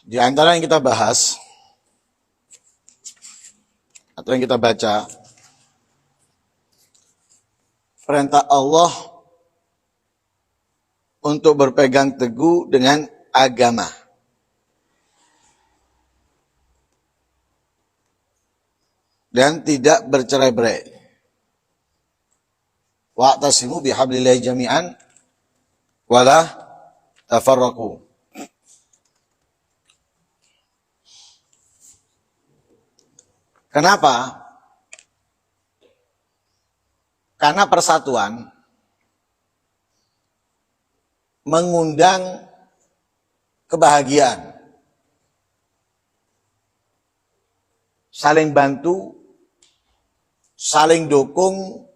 Di antara yang kita bahas atau yang kita baca, perintah Allah untuk berpegang teguh dengan agama. Dan tidak bercerai-berai. Wa'tasimu bihablillahi jami'an wala tafarraqu. Kenapa? Karena persatuan mengundang kebahagiaan, saling bantu, saling dukung,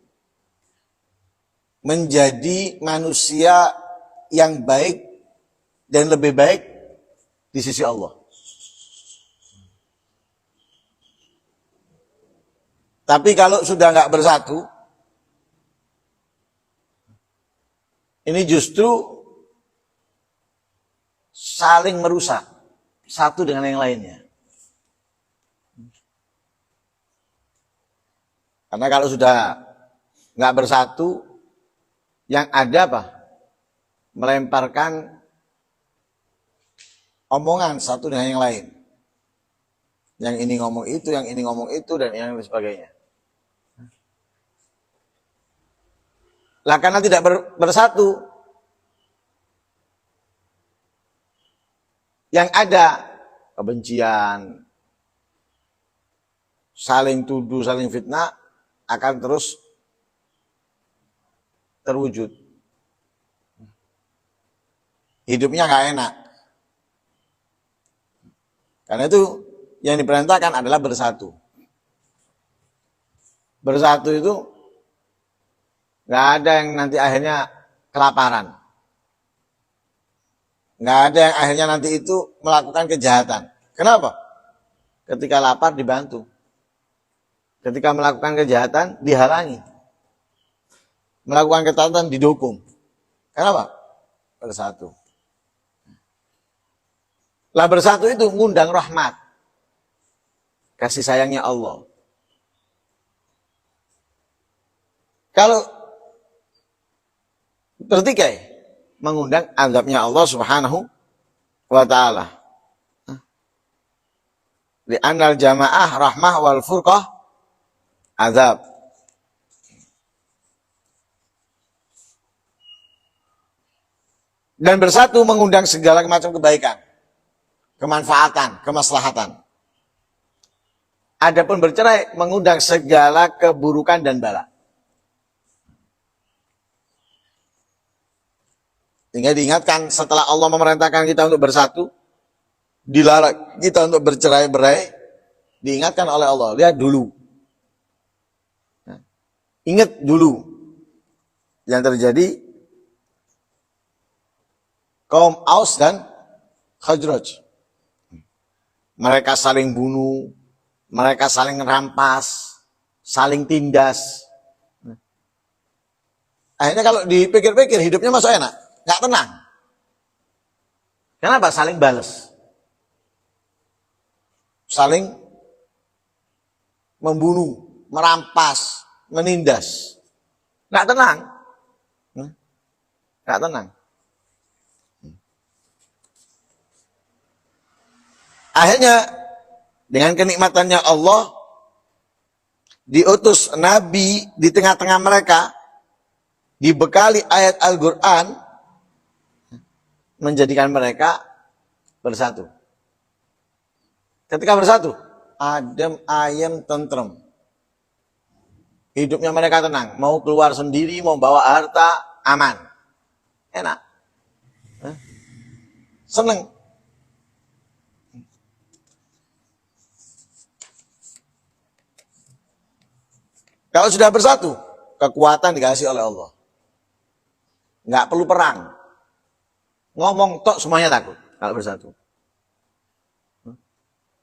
menjadi manusia yang baik dan lebih baik di sisi Allah. Tapi kalau sudah nggak bersatu, ini justru saling merusak satu dengan yang lainnya. Karena kalau sudah nggak bersatu, yang ada apa? Melemparkan omongan satu dengan yang lain. Yang ini ngomong itu, yang ini ngomong itu, dan yang lain sebagainya. Lah karena tidak bersatu, yang ada kebencian, saling tuduh, saling fitnah, akan terus terwujud. Hidupnya nggak enak. Karena itu yang diperintahkan adalah bersatu. Bersatu itu nggak ada yang nanti akhirnya kelaparan. Nggak ada yang akhirnya nanti itu melakukan kejahatan. Kenapa? Ketika lapar dibantu. Ketika melakukan kejahatan dihalangi. Melakukan ketaatan didukung. Kenapa? Bersatu. Lah bersatu itu ngundang rahmat. Kasih sayangnya Allah. Kalau tertikai, mengundang azabnya Allah Subhanahu wa ta'ala. Li'annal jamaah rahmah wal furqah azab. Dan bersatu mengundang segala macam kebaikan, kemanfaatan, kemaslahatan. Adapun bercerai mengundang segala keburukan dan bala. Sehingga diingatkan setelah Allah memerintahkan kita untuk bersatu, dilarang kita untuk bercerai-berai, diingatkan oleh Allah, lihat dulu. Ingat dulu yang terjadi kaum Aus dan Khazraj. Mereka saling bunuh, mereka saling rampas, saling tindas. Akhirnya kalau dipikir-pikir hidupnya masuk enak, nggak tenang. Kenapa? Saling balas, saling membunuh, merampas, menindas. Nggak tenang, nggak tenang. Akhirnya dengan kenikmatannya Allah diutus Nabi di tengah-tengah mereka, dibekali ayat Al-Quran, menjadikan mereka bersatu. Ketika bersatu, adem, ayem, tentrem. Hidupnya mereka tenang. Mau keluar sendiri, mau bawa harta, aman. Enak. Seneng. Kalau sudah bersatu, kekuatan dikasih oleh Allah. Nggak perlu perang. Ngomong tok semuanya takut kalau bersatu.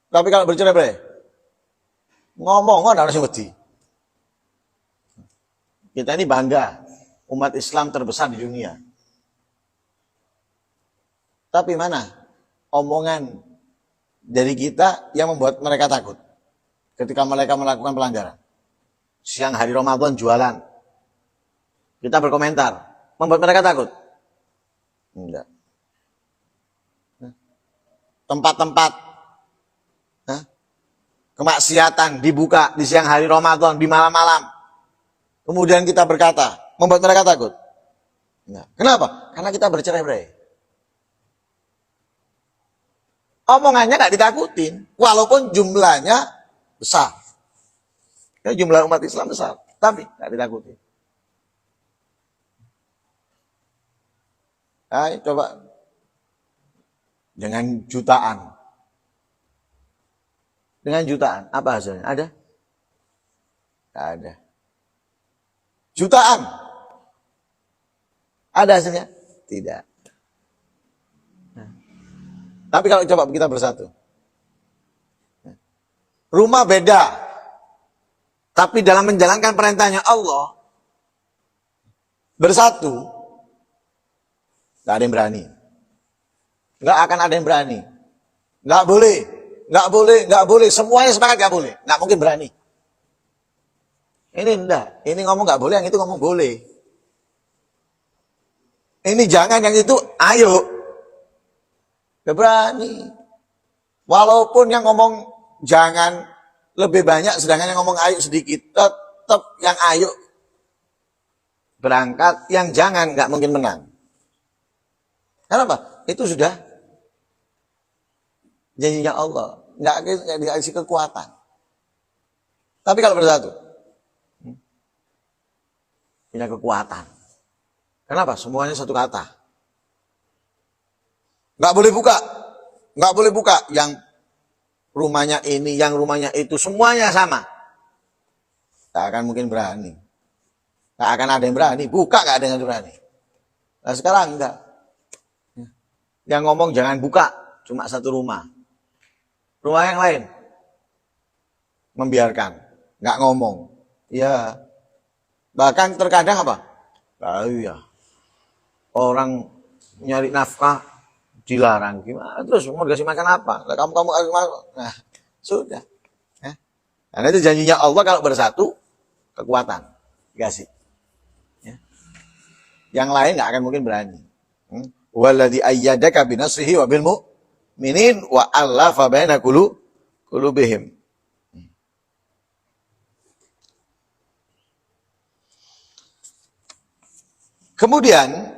Tapi kalau bercerai-berai, ngomong ada orang yang wedi. Kita ini bangga umat Islam terbesar di dunia. Tapi mana omongan dari kita yang membuat mereka takut ketika mereka melakukan pelanggaran. Siang hari Ramadan jualan, kita berkomentar, membuat mereka takut? Enggak. Tempat-tempat kemaksiatan dibuka di siang hari Ramadan, di malam-malam, kemudian kita berkata, membuat mereka takut? Enggak. Kenapa? Karena kita bercerai-berai. Omongannya nggak ditakutin, walaupun jumlahnya besar. Ya, jumlah umat Islam besar, tapi nggak ditakutin. Ayo coba dengan jutaan. Dengan jutaan, apa hasilnya? Ada? Nggak ada. Jutaan. Ada hasilnya? Tidak. Tapi kalau coba kita bersatu. Rumah beda. Tapi dalam menjalankan perintahnya Allah, bersatu, gak ada yang berani. Gak akan ada yang berani. Gak boleh. Gak boleh, gak boleh. Semuanya sepakat gak boleh. Gak mungkin berani. Ini enggak. Ini ngomong gak boleh, yang itu ngomong boleh. Ini jangan, yang itu ayo. Gak berani. Walaupun yang ngomong jangan lebih banyak, sedangkan yang ngomong ayo sedikit, tetap yang ayo berangkat, yang jangan gak mungkin menang. Kenapa? Itu sudah janjinya Allah, nggak dikasih kekuatan. Tapi kalau bersatu, punya kekuatan. Kenapa? Semuanya satu kata. Nggak boleh buka, nggak boleh buka. Yang rumahnya ini, yang rumahnya itu, semuanya sama. Nggak akan mungkin berani. Nggak akan ada yang berani. Buka nggak ada yang berani. Nah sekarang enggak. Yang ngomong jangan buka, cuma satu rumah. Rumah yang lain membiarkan, nggak ngomong. Ya, bahkan terkadang apa? Iya, orang nyari nafkah dilarang, gimana? Terus mau dikasih makan apa? Kamu kasih makan. Nah, sudah. Karena itu janjinya Allah kalau bersatu, kekuatan dikasih. Ya. Yang lain nggak akan mungkin berani. Walladzi ayyadaka binasrihi wa bil mu'minin wa allafa baina qulubihim. Kemudian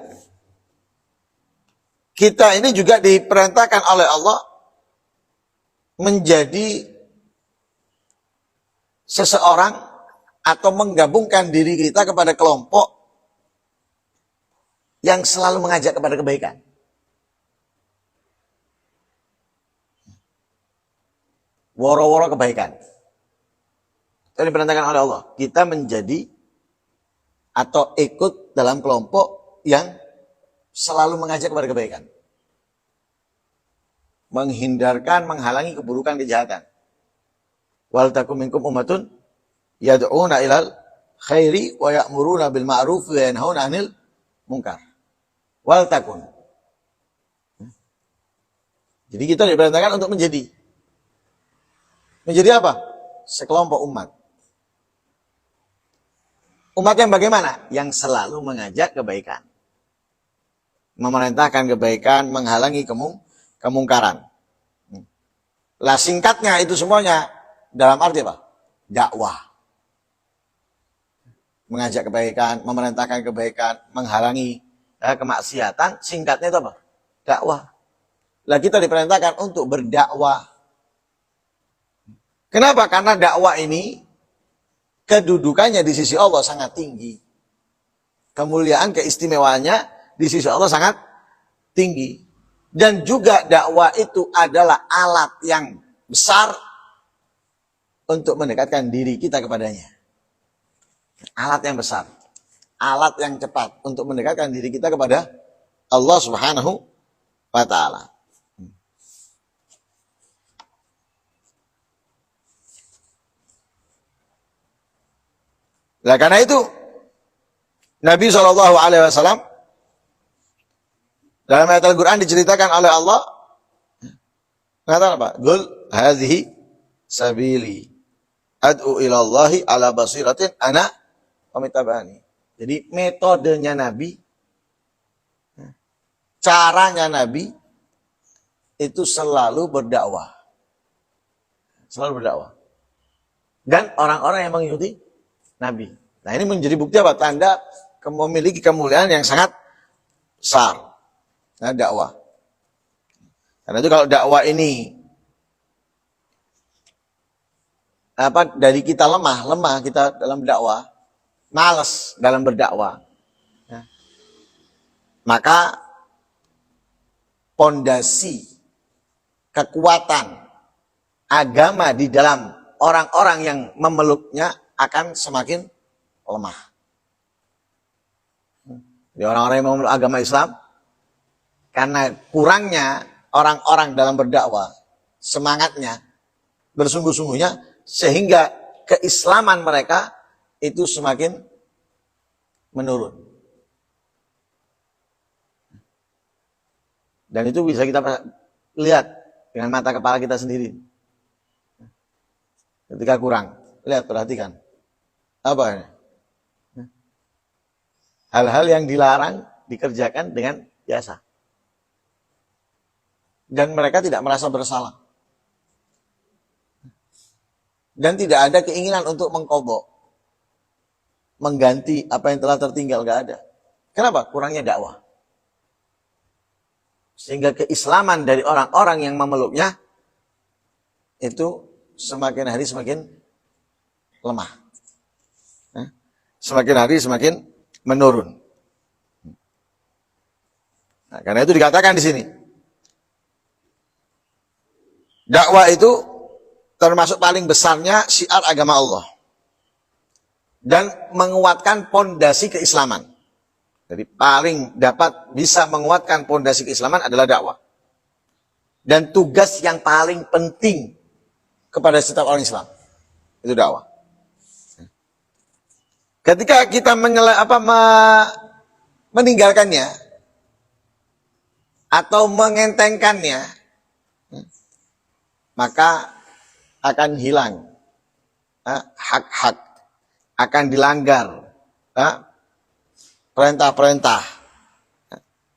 kita ini juga diperintahkan oleh Allah menjadi seseorang atau menggabungkan diri kita kepada kelompok yang selalu mengajak kepada kebaikan. Woro-woro kebaikan. Itu diperintahkan oleh Allah. Kita menjadi atau ikut dalam kelompok yang selalu mengajak kepada kebaikan. Menghindarkan, menghalangi keburukan, kejahatan. Wal takum minkum ummatun yad'una ilal khairi wa ya'muruna bil ma'ruf wa yanhauna 'anil munkar. Wal takun. Jadi kita diperintahkan untuk menjadi apa? Sekelompok umat. Umat yang bagaimana? Yang selalu mengajak kebaikan. Memerintahkan kebaikan, menghalangi kemungkaran. Lah singkatnya itu semuanya dalam arti apa? Dakwah. Mengajak kebaikan, memerintahkan kebaikan, menghalangi kemaksiatan, singkatnya itu apa? Dakwah. Lah kita diperintahkan untuk berdakwah. Kenapa? Karena dakwah ini kedudukannya di sisi Allah sangat tinggi. Kemuliaan, keistimewaannya di sisi Allah sangat tinggi. Dan juga dakwah itu adalah alat yang besar untuk mendekatkan diri kita kepadanya. Alat yang besar. Alat yang cepat untuk mendekatkan diri kita kepada Allah Subhanahu wa ta'ala. Nah, karena itu Nabi SAW dalam ayat Al-Quran diceritakan oleh Allah Mengatakan apa? Qul hadhihi sabili ad'u ila Allahi ala basiratin ana wa mittaba'ani. Jadi metodenya Nabi, caranya Nabi itu selalu berdakwah. Selalu berdakwah. Dan orang-orang yang mengikuti Nabi. Nah, ini menjadi bukti apa? Tanda memiliki kemuliaan yang sangat besar. Nah, dakwah. Karena itu kalau dakwah ini dari kita lemah kita dalam dakwah, malas dalam berdakwah, ya, maka pondasi kekuatan agama di dalam orang-orang yang memeluknya akan semakin lemah. Jadi orang-orang yang memeluk agama Islam, karena kurangnya orang-orang dalam berdakwah, semangatnya, bersungguh-sungguhnya, sehingga keislaman mereka itu semakin menurun. Dan itu bisa kita lihat dengan mata kepala kita sendiri. Ketika kurang, lihat, perhatikan. Apa ini? Hal-hal yang dilarang dikerjakan dengan biasa. Dan mereka tidak merasa bersalah. Dan tidak ada keinginan untuk mengqadha, mengganti apa yang telah tertinggal, gak ada. Kenapa? Kurangnya dakwah. Sehingga keislaman dari orang-orang yang memeluknya itu semakin hari semakin lemah. Semakin hari semakin menurun. Nah, karena itu dikatakan di sini, dakwah itu termasuk paling besarnya syiar agama Allah dan menguatkan pondasi keislaman. Jadi paling dapat bisa menguatkan pondasi keislaman adalah dakwah. Dan tugas yang paling penting kepada setiap orang Islam itu dakwah. Ketika kita meninggalkannya atau mengentengkannya, maka akan hilang hak-hak, akan dilanggar perintah-perintah,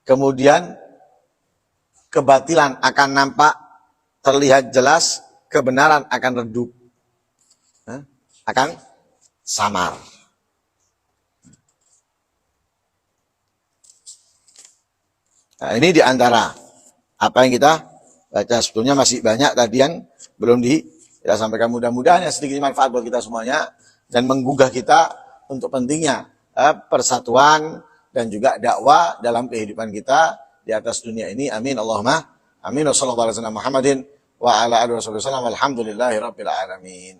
kemudian kebatilan akan nampak, terlihat jelas, kebenaran akan redup, akan samar. Nah, ini diantara apa yang kita baca. Sebetulnya masih banyak tadi yang belum kita sampaikan. Mudah-mudahan sedikit manfaat buat kita semuanya dan menggugah kita untuk pentingnya persatuan dan juga dakwah dalam kehidupan kita di atas dunia ini. Amin Allahumma amin. Wassallallahu alaihi wasallam Muhammadin wa ala alihi wasallam. Alhamdulillahirabbil alamin.